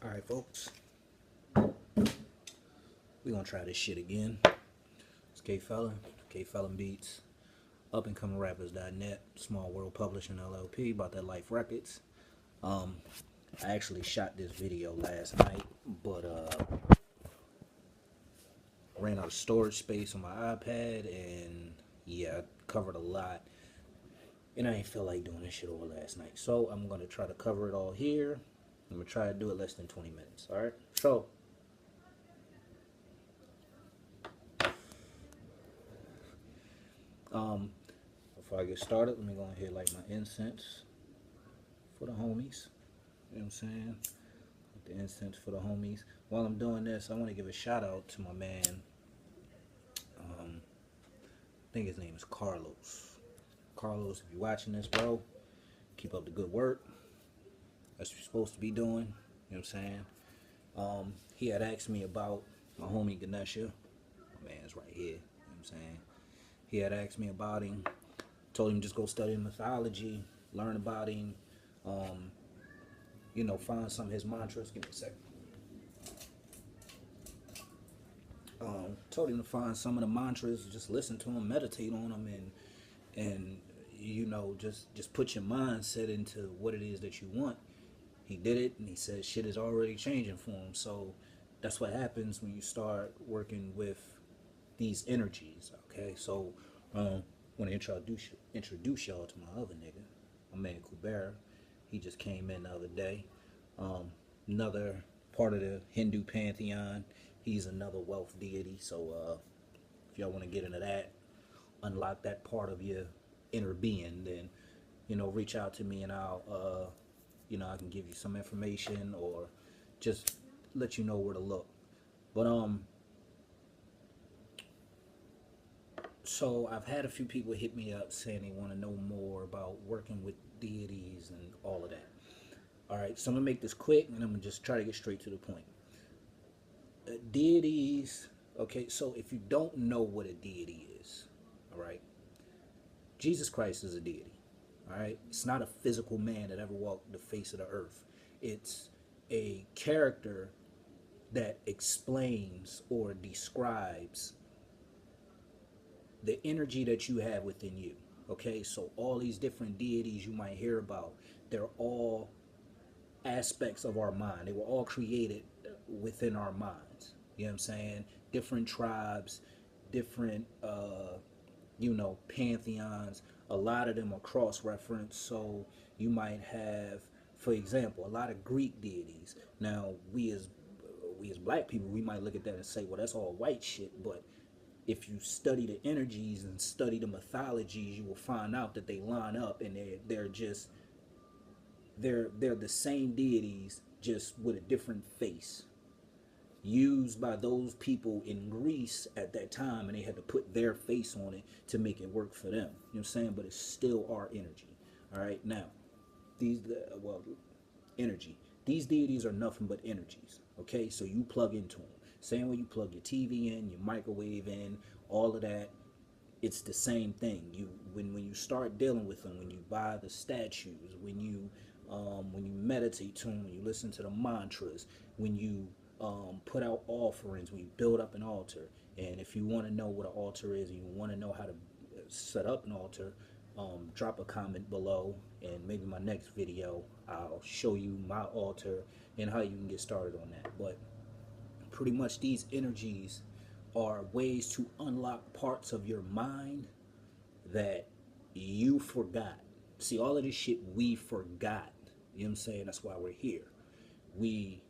Alright, folks, we gonna try this shit again. It's K-Felon, K-Felon Beats, upandcomingrappers.net, Small World Publishing LLP, about that Life Records. I actually shot this video last night, but ran out of storage space on my iPad, and yeah, I covered a lot, and I ain't feel like doing this shit over last night. So I'm gonna try to cover it all here. I'm gonna try to do it less than 20 minutes. Alright, so before I get started, let me go ahead and light my incense for the homies. You know what I'm saying? The incense for the homies. While I'm doing this, I want to give a shout out to my man. I think his name is Carlos. Carlos, if you're watching this, bro, keep up the good work. That's what you're supposed to be doing. You know what I'm saying? He had asked me about my homie Ganesha. My man's right here. You know what I'm saying? He had asked me about him. Told him just go study mythology, learn about him. You know, find some of his mantras. Give me a second. Told him to find some of the mantras, just listen to them, meditate on them, and you know, just put your mindset into what it is that you want. He did it, and he said shit is already changing for him. So that's what happens when you start working with these energies. Okay, so want to introduce y'all to my other nigga, my man Kubera. He just came in the other day. Another part of the Hindu pantheon. He's another wealth deity. So if y'all want to get into that, unlock that part of your inner being, then you know, reach out to me and I'll you know, I can give you some information or just let you know where to look. But so I've had a few people hit me up saying they want to know more about working with deities and all of that. Alright, so I'm going to make this quick and I'm going to just try to get straight to the point. Deities, okay, so if you don't know what a deity is, alright, Jesus Christ is a deity, alright? It's not a physical man that ever walked the face of the earth. It's a character that explains or describes the energy that you have within you. Okay, so all these different deities you might hear about, they're all aspects of our mind. They were all created within our minds. You know what I'm saying? Different tribes, different you know, pantheons. A lot of them are cross-referenced. So you might have, for example, a lot of Greek deities. Now we as black people, we might look at that and say, well, that's all white shit. But if you study the energies and study the mythologies, you will find out that they line up, and they're just they're the same deities, just with a different face, used by those people in Greece at that time, and they had to put their face on it to make it work for them. You know what I'm saying? But it's still our energy. All right, now these energy. These deities are nothing but energies. Okay, so you plug into them. Same way you plug your TV in, your microwave in, all of that. It's the same thing. When you start dealing with them, when you buy the statues, when you meditate to them, when you listen to the mantras, when you put out offerings, when you build up an altar. And if you want to know what an altar is and you want to know how to set up an altar, drop a comment below, and maybe my next video I'll show you my altar and how you can get started on that. But pretty much these energies are ways to unlock parts of your mind that you forgot. See, all of this shit we forgot. You know what I'm saying? That's why we're here. We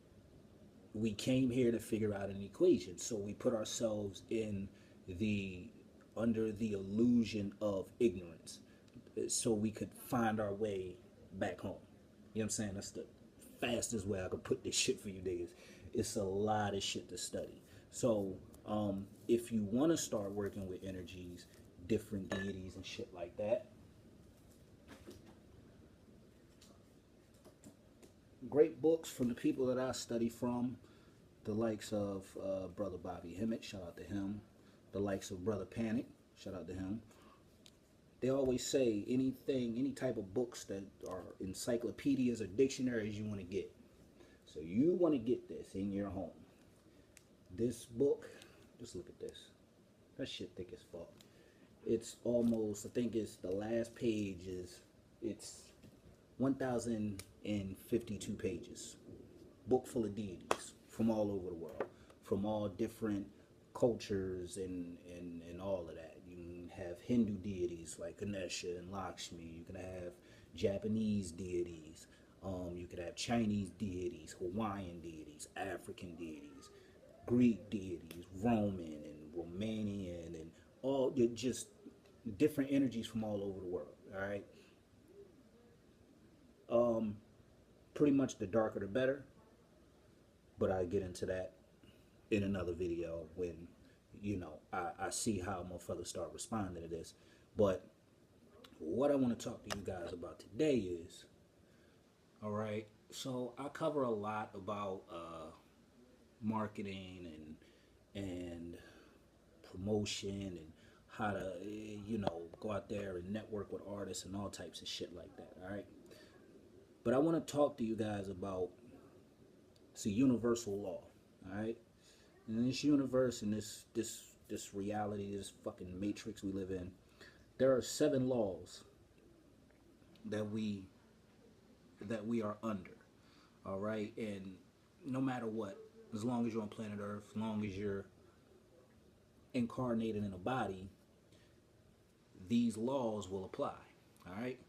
came here to figure out an equation, so we put ourselves in under the illusion of ignorance, so we could find our way back home. You know what I'm saying? That's the fastest way I could put this shit for you niggas. It's a lot of shit to study. So if you want to start working with energies, different deities and shit like that, great books from the people that I study from, the likes of Brother Bobby Hemmett, shout out to him. The likes of Brother Panic, shout out to him. They always say any type of books that are encyclopedias or dictionaries you want to get. So you want to get this in your home. This book, just look at this. That shit thick as fuck. It's almost, I think it's the last page is, it's 1,052 pages. Book full of deities from all over the world, from all different cultures and all of that. You can have Hindu deities like Ganesha and Lakshmi. You can have Japanese deities. You could have Chinese deities, Hawaiian deities, African deities, Greek deities, Roman and Romanian, and all just different energies from all over the world. All right. Pretty much the darker the better, but I get into that in another video when I see how motherfuckers start responding to this. But what I want to talk to you guys about today is, all right, so I cover a lot about marketing and promotion and how to go out there and network with artists and all types of shit like that. All right, but I want to talk to you guys about, it's a universal law. All right, in this universe, in this reality, this fucking matrix we live in, there are 7 laws that we are under. All right, and no matter what, as long as you're on planet Earth, as long as you're incarnated in a body, these laws will apply. All right.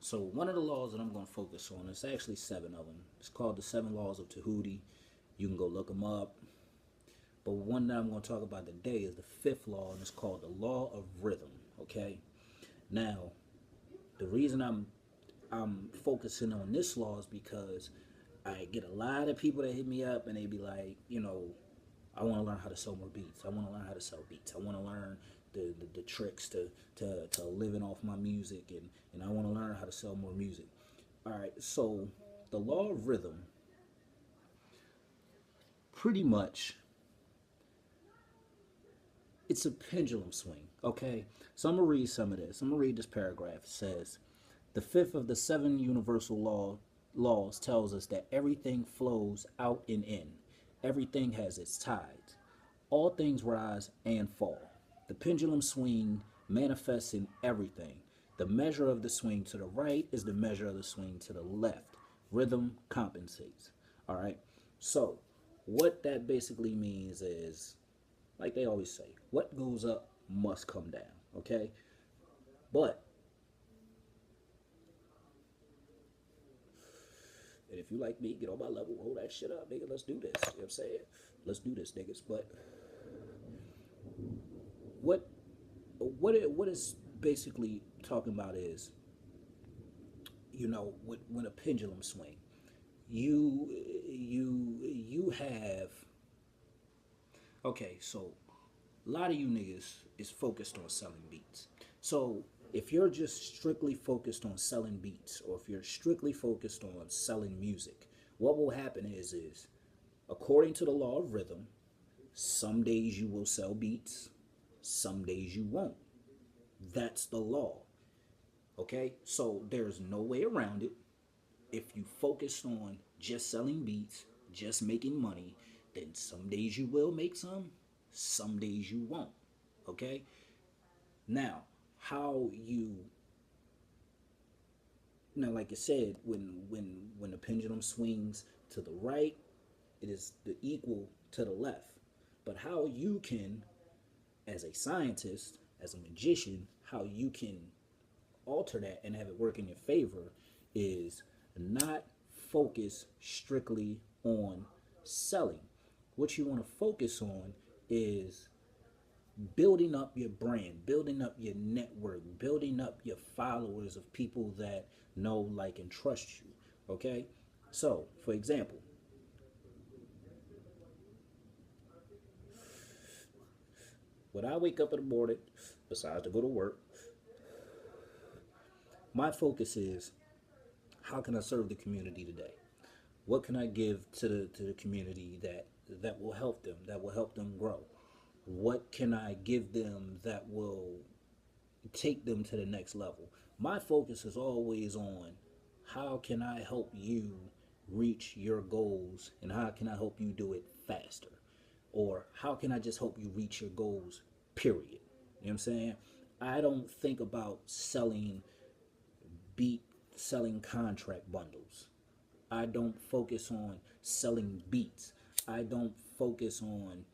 So one of the laws that I'm going to focus on, it's actually 7 of them. It's called the 7 laws of Tahuti. You can go look them up. But one that I'm going to talk about today is the 5th law, and it's called the law of rhythm. Okay. Now, the reason I'm focusing on this law is because I get a lot of people that hit me up and they be like, I want to learn how to sell more beats. I want to learn how to sell beats. I want to learn the tricks to living off my music, and I want to learn how to sell more music. All right, so the law of rhythm, pretty much, it's a pendulum swing, okay? So I'm going to read some of this. I'm going to read this paragraph. It says, the 5th of the 7 universal laws tells us that everything flows out and in. Everything has its tides. All things rise and fall. The pendulum swing manifests in everything. The measure of the swing to the right is the measure of the swing to the left. Rhythm compensates. All right. So what that basically means is, like they always say, what goes up must come down. Okay. But, and if you like me, get on my level, roll that shit up, nigga. Let's do this. You know what I'm saying? Let's do this, niggas. But what is basically talking about is, when a pendulum swing, you have, okay, so a lot of you niggas is focused on selling beats. So if you're just strictly focused on selling beats, or if you're strictly focused on selling music, what will happen is according to the law of rhythm, some days you will sell beats, some days you won't. That's the law. Okay? So there's no way around it. If you focus on just selling beats, just making money, then some days you will make some days you won't. Okay? Now, like I said, when the pendulum swings to the right, it is the equal to the left. But how you can, as a scientist, as a magician, how you can alter that and have it work in your favor is not focus strictly on selling. What you want to focus on is building up your brand, building up your network, building up your followers of people that know, like, and trust you. Okay? So, for example, when I wake up in the morning, besides to go to work, my focus is, how can I serve the community today? What can I give to the community that will help them, that will help them grow? What can I give them that will take them to the next level? My focus is always on, how can I help you reach your goals, and how can I help you do it faster? Or how can I just help you reach your goals, period? You know what I'm saying? I don't think about beat selling contract bundles. I don't focus on selling beats. I don't focus on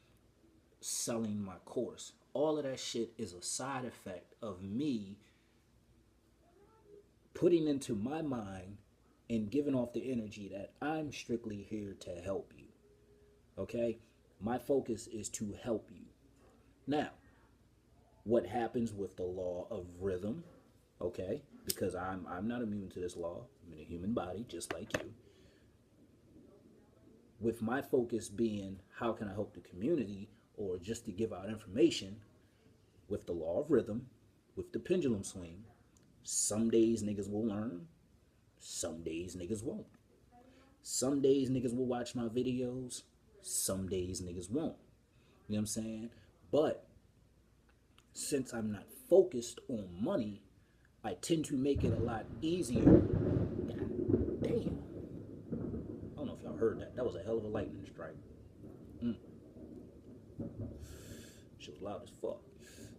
selling my course. All of that shit is a side effect of me putting into my mind and giving off the energy that I'm strictly here to help you. Okay? My focus is to help you. Now, what happens with the law of rhythm? Okay? Because I'm not immune to this law. I'm in a human body just like you. With my focus being how can I help the community or just to give out information, with the law of rhythm, with the pendulum swing, some days niggas will learn, some days niggas won't. Some days niggas will watch my videos, some days niggas won't. You know what I'm saying? But since I'm not focused on money, I tend to make it a lot easier. God damn. I don't know if y'all heard that. That was a hell of a lightning strike. Shit was loud as fuck.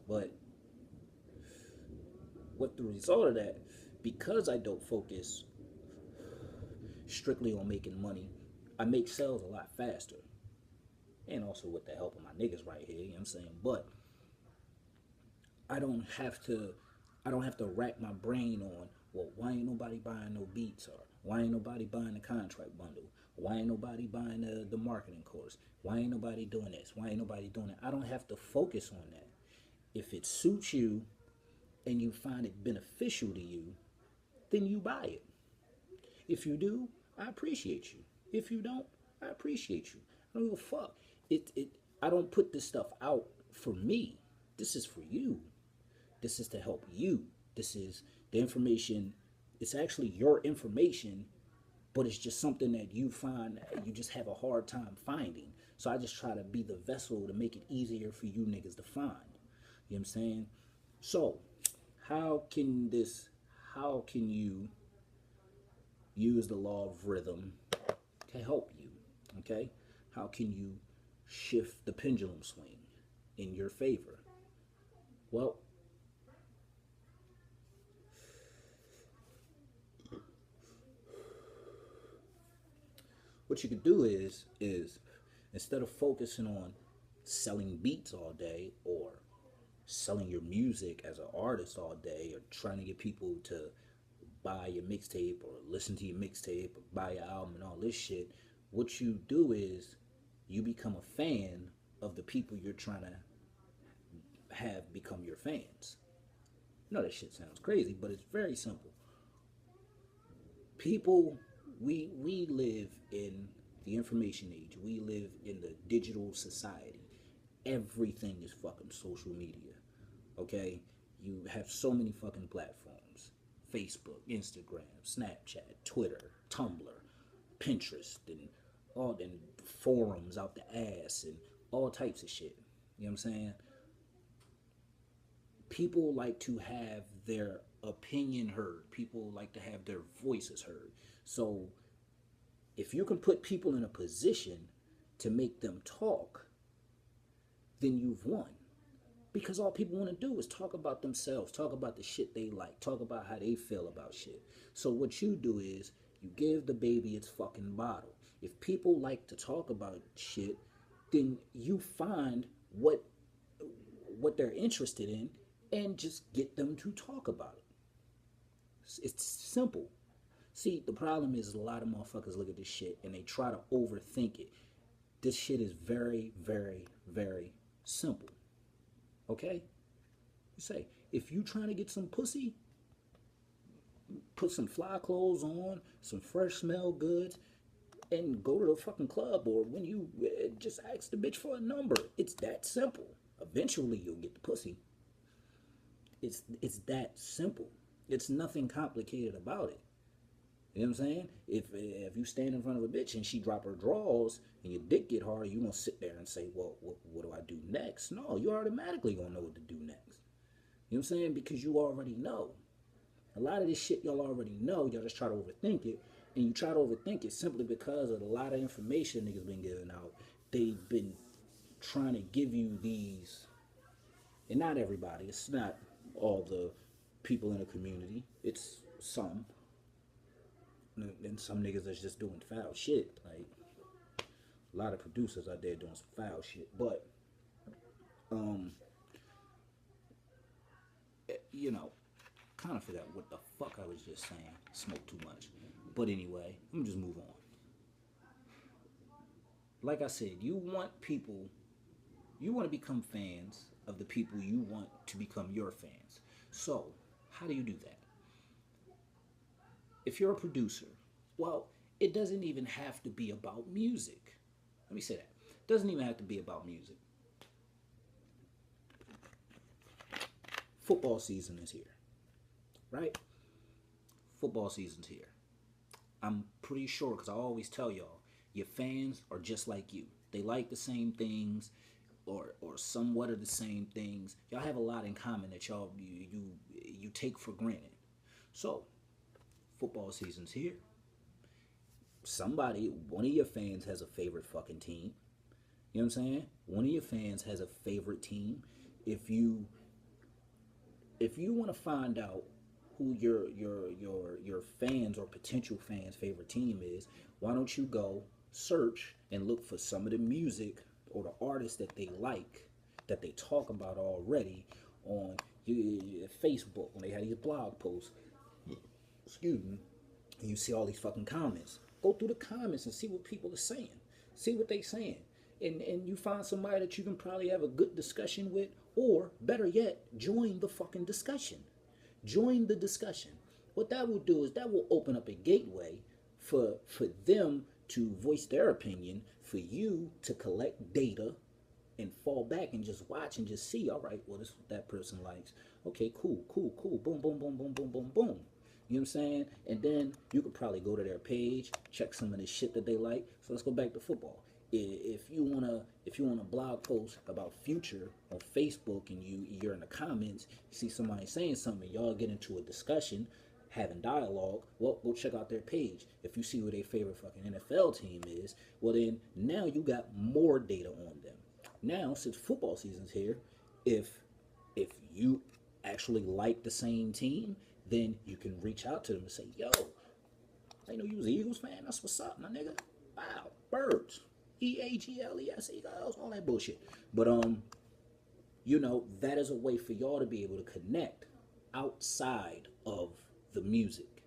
But with the result of that, because I don't focus strictly on making money, I make sales a lot faster. And also with the help of my niggas right here, you know what I'm saying? But I don't have to rack my brain on, well, why ain't nobody buying no beats, or why ain't nobody buying the contract bundle? Why ain't nobody buying the marketing course? Why ain't nobody doing this? Why ain't nobody doing that? I don't have to focus on that. If it suits you and you find it beneficial to you, then you buy it. If you do, I appreciate you. If you don't, I appreciate you. I don't give a fuck. I don't put this stuff out for me. This is for you. This is to help you. This is the information. It's actually your information, but it's just something that you find you just have a hard time finding. So I just try to be the vessel to make it easier for you niggas to find. You know what I'm saying? So how can you use the law of rhythm to help you? Okay? How can you shift the pendulum swing in your favor? Well, what you could do is instead of focusing on selling beats all day, or selling your music as an artist all day, or trying to get people to buy your mixtape or listen to your mixtape or buy your album and all this shit, what you do is you become a fan of the people you're trying to have become your fans. I know that shit sounds crazy, but it's very simple. People, we live in the information age. We live in the digital society. Everything is fucking social media. Okay? You have so many fucking platforms. Facebook, Instagram, Snapchat, Twitter, Tumblr, Pinterest, and all the forums out the ass and all types of shit. You know what I'm saying? People like to have their opinion heard. People like to have their voices heard. So if you can put people in a position to make them talk, then you've won. Because all people want to do is talk about themselves, talk about the shit they like, talk about how they feel about shit. So what you do is you give the baby its fucking bottle. If people like to talk about shit, then you find what they're interested in and just get them to talk about it. It's simple. See, the problem is a lot of motherfuckers look at this shit and they try to overthink it. This shit is very, very, very simple. Okay? You say, if you trying to get some pussy, put some fly clothes on, some fresh smell goods, and go to the fucking club, or when you just ask the bitch for a number. It's that simple. Eventually you'll get the pussy. It's that simple. It's nothing complicated about it. You know what I'm saying? If you stand in front of a bitch and she drop her drawers and your dick get hard, you gonna sit there and say, well, what do I do next? No, you automatically gonna know what to do next. You know what I'm saying? Because you already know. A lot of this shit y'all already know. Y'all just try to overthink it. and you try to overthink it simply because of a lot of information niggas been giving out. They've been trying to give you these, and not everybody. It's not all the people in the community. It's some, and some niggas that's just doing foul shit. Like a lot of producers out there doing some foul shit. But you know, kind of forgot what the fuck I was just saying. Smoke too much. But anyway, let me just move on. Like I said, you want to become fans of the people you want to become your fans. So, how do you do that? If you're a producer, well, it doesn't even have to be about music. Let me say that. It doesn't even have to be about music. Football season is here, right? Football season's here. I'm pretty sure, because I always tell y'all, your fans are just like you. They like the same things, or somewhat of the same things. Y'all have a lot in common that you take for granted. So, football season's here. One of your fans has a favorite fucking team. You know what I'm saying? One of your fans has a favorite team. If you want to find out who your fans or potential fans' favorite team is, why don't you go search and look for some of the music or the artists that they like, that they talk about already on your Facebook when they have these blog posts. Excuse me. And you see all these fucking comments. Go through the comments and see what people are saying. See what they saying. And you find somebody that you can probably have a good discussion with, or better yet, join the fucking discussion. Join the discussion. What that will do is that will open up a gateway for them to voice their opinion, for you to collect data and fall back and just watch and just see, all right, well, this is what that person likes. Okay, cool. Boom, boom, boom, boom, boom, boom, boom. You know what I'm saying? And then you could probably go to their page, check some of the shit that they like. So let's go back to football. If you wanna blog post about Future on Facebook and you're in the comments, you see somebody saying something, y'all get into a discussion, having dialogue, well, go check out their page. If you see who their favorite fucking NFL team is, well then now you got more data on them. Now, since football season's here, if you actually like the same team, then you can reach out to them and say, yo, I know you was an Eagles fan. That's what's up, my nigga. Wow, birds. Eagles, Eagles, all that bullshit. But that is a way for y'all to be able to connect outside of the music.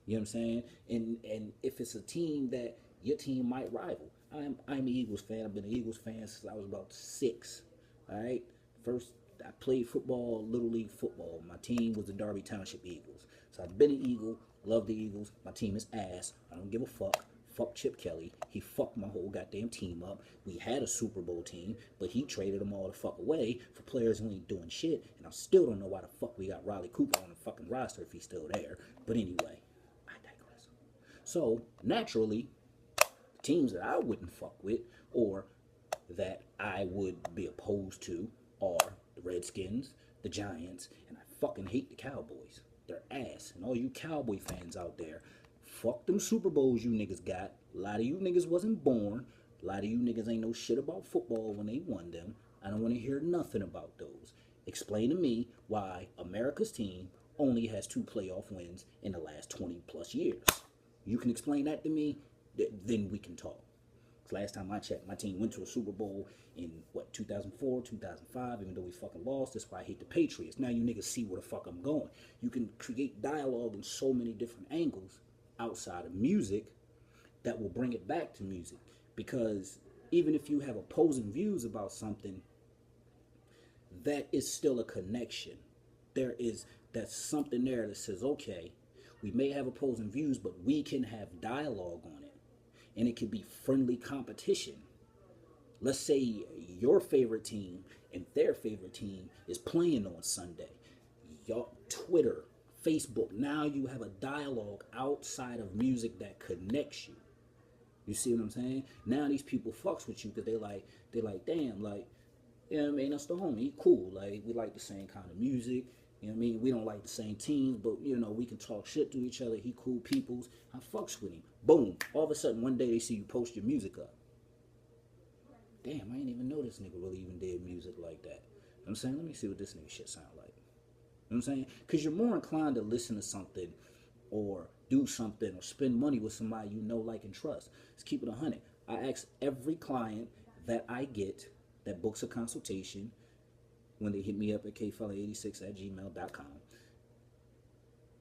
You know what I'm saying? And if it's a team that your team might rival. I'm an Eagles fan. I've been an Eagles fan since I was about 6. All right. First, I played football, Little League football. My team was the Darby Township Eagles. So I've been an Eagle, love the Eagles. My team is ass. I don't give a fuck. Fuck Chip Kelly. He fucked my whole goddamn team up. We had a Super Bowl team, but he traded them all the fuck away for players who ain't doing shit. And I still don't know why the fuck we got Riley Cooper on the fucking roster if he's still there. But anyway, I digress. So naturally, teams that I wouldn't fuck with or that I would be opposed to are the Redskins, the Giants, and I fucking hate the Cowboys. They're ass. And all you Cowboy fans out there, fuck them Super Bowls you niggas got. A lot of you niggas wasn't born. A lot of you niggas ain't know shit about football when they won them. I don't want to hear nothing about those. Explain to me why America's team only has 2 playoff wins in the last 20 plus years. You can explain that to me, then we can talk. Last time I checked, my team went to a Super Bowl in, 2004, 2005, even though we fucking lost. That's why I hate the Patriots. Now you niggas see where the fuck I'm going. You can create dialogue in so many different angles outside of music that will bring it back to music. Because even if you have opposing views about something, that is still a connection. That's something there that says, okay, we may have opposing views, but we can have dialogue on it. And it could be friendly competition. Let's say your favorite team and their favorite team is playing on Sunday. Y'all, Twitter, Facebook, now you have a dialogue outside of music that connects you. You see what I'm saying? Now these people fucks with you because they're like, damn, like, you know what I mean? That's the homie. He cool. Like, we like the same kind of music. You know what I mean? We don't like the same teams, but you know, we can talk shit to each other. He cool peoples. I fucks with him. Boom. All of a sudden, one day they see you post your music up. Damn, I didn't even know this nigga really even did music like that. You know what I'm saying? Let me see what this nigga shit sound like. You know what I'm saying? Because you're more inclined to listen to something or do something or spend money with somebody you know, like, and trust. Let's keep it 100. I ask every client that I get that books a consultation when they hit me up at kfelon86@gmail.com.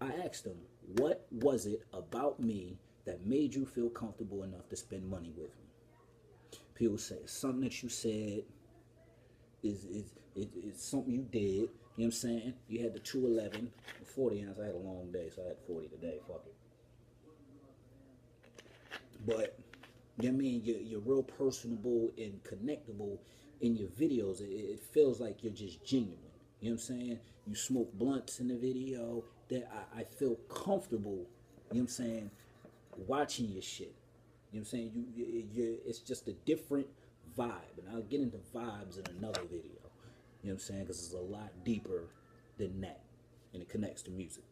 I asked them, what was it about me that made you feel comfortable enough to spend money with me? People say something that you said is something you did. You know what I'm saying? You had the 211, 40 ounce. I had a long day, so I had 40 today. Fuck it. But you know what I mean? You're real personable and connectable in your videos. It feels like you're just genuine. You know what I'm saying? You smoke blunts in the video. That I feel comfortable. You know what I'm saying? Watching your shit. You know what I'm saying? It's just a different vibe, and I'll get into vibes in another video. You know what I'm saying? Because it's a lot deeper than that, and it connects to music.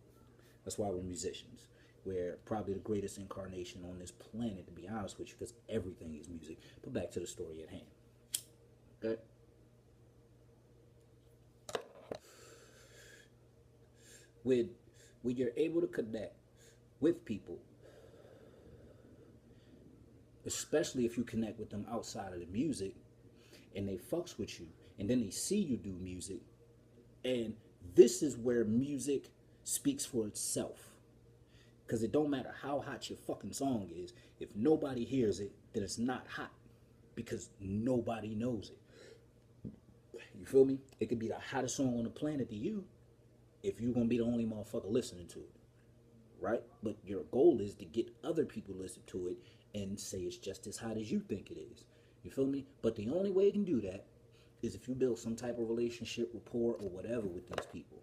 That's why we're musicians. We're probably the greatest incarnation on this planet, to be honest with you, because everything is music. But back to the story at hand. Okay? When you're able to connect with people, especially if you connect with them outside of the music, and they fucks with you, and then they see you do music, and this is where music speaks for itself. Because it don't matter how hot your fucking song is, if nobody hears it, then it's not hot. Because nobody knows it. You feel me? It could be the hottest song on the planet to you, if you're going to be the only motherfucker listening to it. Right? But your goal is to get other people to listen to it and say it's just as hot as you think it is. You feel me? But the only way you can do that is if you build some type of relationship, rapport, or whatever with these people.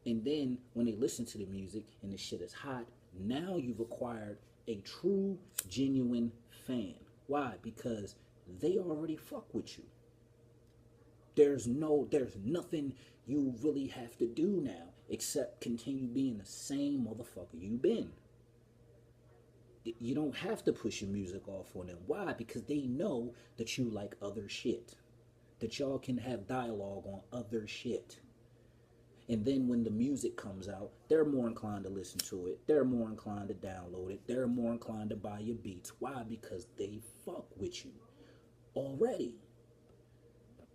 And then when they listen to the music and the shit is hot, now you've acquired a true, genuine fan. Why? Because they already fuck with you. There's nothing you really have to do now except continue being the same motherfucker you've been. You don't have to push your music off on them. Why? Because they know that you like other shit. That y'all can have dialogue on other shit. And then when the music comes out, they're more inclined to listen to it. They're more inclined to download it. They're more inclined to buy your beats. Why? Because they fuck with you already.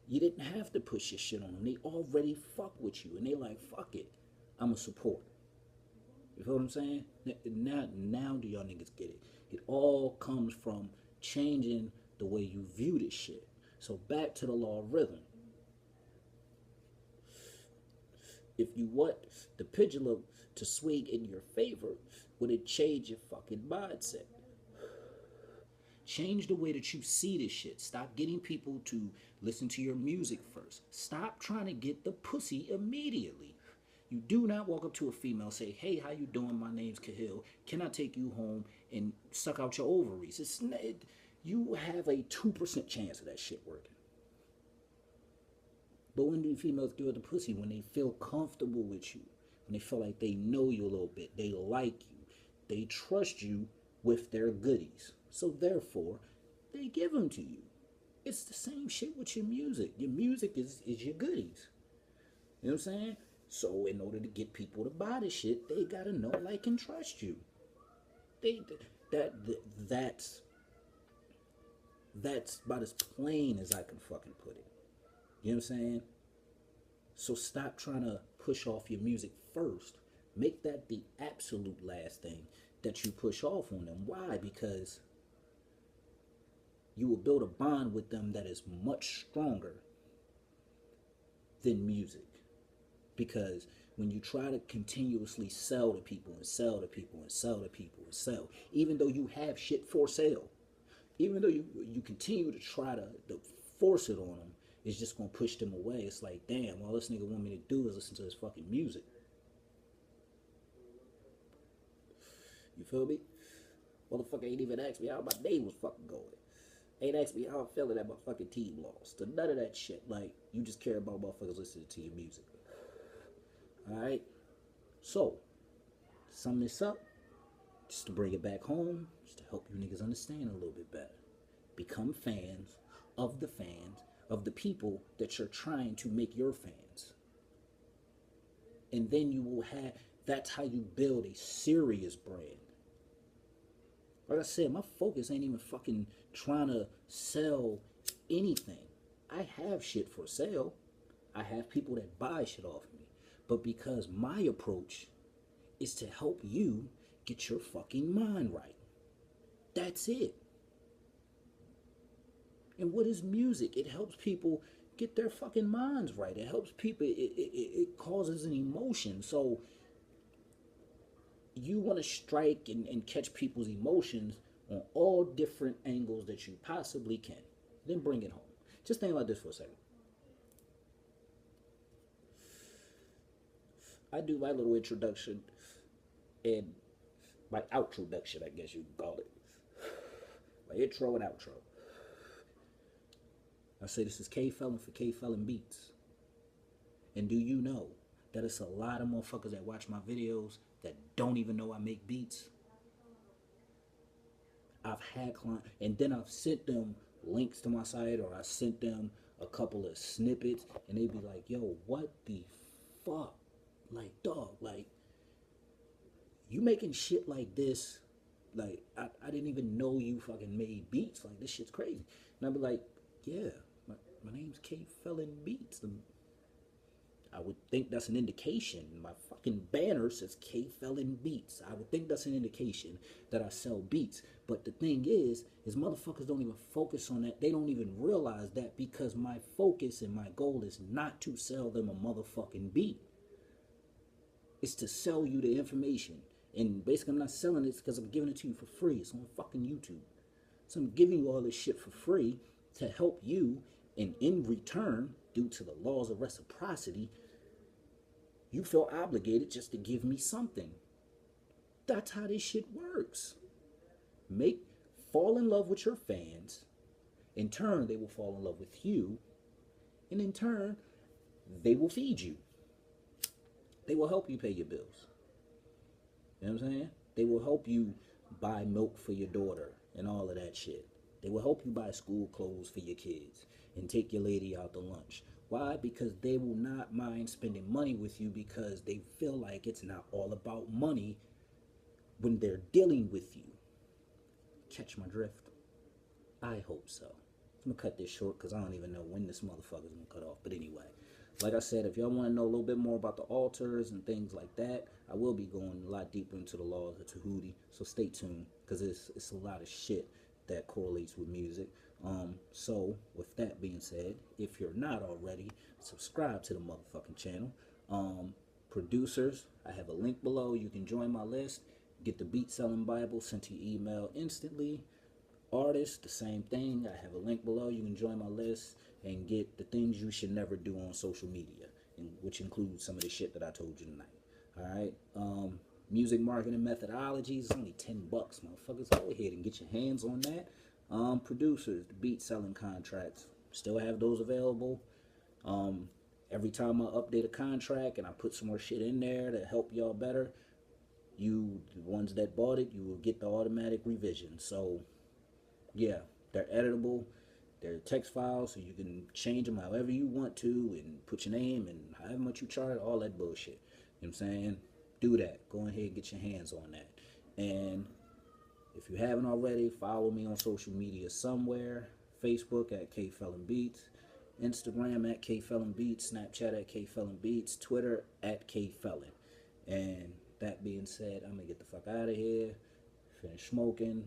You didn't have to push your shit on them. They already fuck with you. And they like, fuck it. I'm a support. You feel what I'm saying? Now do y'all niggas get it? It all comes from changing the way you view this shit. So back to the law of rhythm. If you want the pendulum to swing in your favor, would it change your fucking mindset? Change the way that you see this shit. Stop getting people to listen to your music first. Stop trying to get the pussy immediately. You do not walk up to a female and say, hey, how you doing? My name's Kahil. Can I take you home and suck out your ovaries? You have a 2% chance of that shit working. But when do females give it the pussy? When they feel comfortable with you. When they feel like they know you a little bit. They like you. They trust you with their goodies. So therefore, they give them to you. It's the same shit with your music. Your music is your goodies. You know what I'm saying? So in order to get people to buy the shit, they gotta know, like, and trust you. That's about as plain as I can fucking put it. You know what I'm saying? So stop trying to push off your music first. Make that the absolute last thing that you push off on them. Why? Because you will build a bond with them that is much stronger than music. Because when you try to continuously sell to people and sell to people and sell to people and sell, even though you have shit for sale, even though you continue to try to force it on them, it's just going to push them away. It's like, damn, all this nigga want me to do is listen to his fucking music. You feel me? Motherfucker ain't even asked me how my day was fucking going. Ain't asked me how I'm feeling that my fucking team lost. None of that shit. Like, you just care about motherfuckers listening to your music. All right. So, to sum this up, just to bring it back home, just to help you niggas understand a little bit better. Become fans of the people that you're trying to make your fans. And then you will have, that's how you build a serious brand. Like I said, my focus ain't even fucking trying to sell anything. I have shit for sale. I have people that buy shit off me. But because my approach is to help you get your fucking mind right. That's it. And what is music? It helps people get their fucking minds right. It helps people, it causes an emotion. So you want to strike and catch people's emotions on all different angles that you possibly can. Then bring it home. Just think about this for a second. I do my little introduction and my outroduction, I guess you could call it. My intro and outro. I say this is K-Felon for K-Felon Beats. And do you know that it's a lot of motherfuckers that watch my videos that don't even know I make beats? I've had clients, and then I've sent them links to my site, or I sent them a couple of snippets, and they be like, yo, what the fuck? Like, dog, like, you making shit like this, like, I didn't even know you fucking made beats. Like, this shit's crazy. And I'd be like, yeah, my name's K-Felon Beats. I would think that's an indication. My fucking banner says K-Felon Beats. I would think that's an indication that I sell beats. But the thing is motherfuckers don't even focus on that. They don't even realize that, because my focus and my goal is not to sell them a motherfucking beat. It's to sell you the information. And basically I'm not selling it because I'm giving it to you for free. It's on fucking YouTube. So I'm giving you all this shit for free to help you. And in return, due to the laws of reciprocity, you feel obligated just to give me something. That's how this shit works. Fall in love with your fans. In turn, they will fall in love with you. And in turn, they will feed you. They will help you pay your bills. You know what I'm saying? They will help you buy milk for your daughter and all of that shit. They will help you buy school clothes for your kids and take your lady out to lunch. Why? Because they will not mind spending money with you, because they feel like it's not all about money when they're dealing with you. Catch my drift? I hope so. I'm going to cut this short because I don't even know when this motherfucker's going to cut off. But anyway, like I said, if y'all want to know a little bit more about the altars and things like that, I will be going a lot deeper into the laws of Tahuti. So stay tuned, because it's a lot of shit that correlates with music. So with that being said, if you're not already, subscribe to the motherfucking channel. Producers, I have a link below. You can join my list, get the beat selling Bible sent to your email instantly. Artists, the same thing. I have a link below. You can join my list and get the things you should never do on social media, which includes some of the shit that I told you tonight. All right. Music marketing methodologies, only $10, motherfuckers. Go ahead and get your hands on that. Producers, the beat selling contracts, still have those available. Every time I update a contract and I put some more shit in there to help y'all better, the ones that bought it, you will get the automatic revision. So yeah, they're editable. They're text files, so you can change them however you want to and put your name and however much you charge, all that bullshit. You know what I'm saying? Do that. Go ahead and get your hands on that. And if you haven't already, follow me on social media somewhere. Facebook at K-Felon Beats, Instagram at K-Felon Beats, Snapchat at K-Felon Beats, Twitter at K-Felon. And that being said, I'm going to get the fuck out of here. Finish smoking.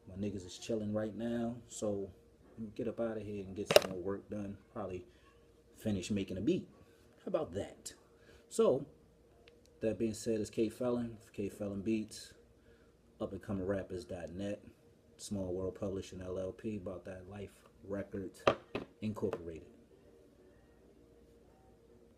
My niggas is chilling right now. So get up out of here and get some more work done. Probably finish making a beat. How about that? So, that being said, it's K-Felon, K-Felon Beats, upandcomingrappers.net, Small World Publishing LLP, About That Life Records Incorporated.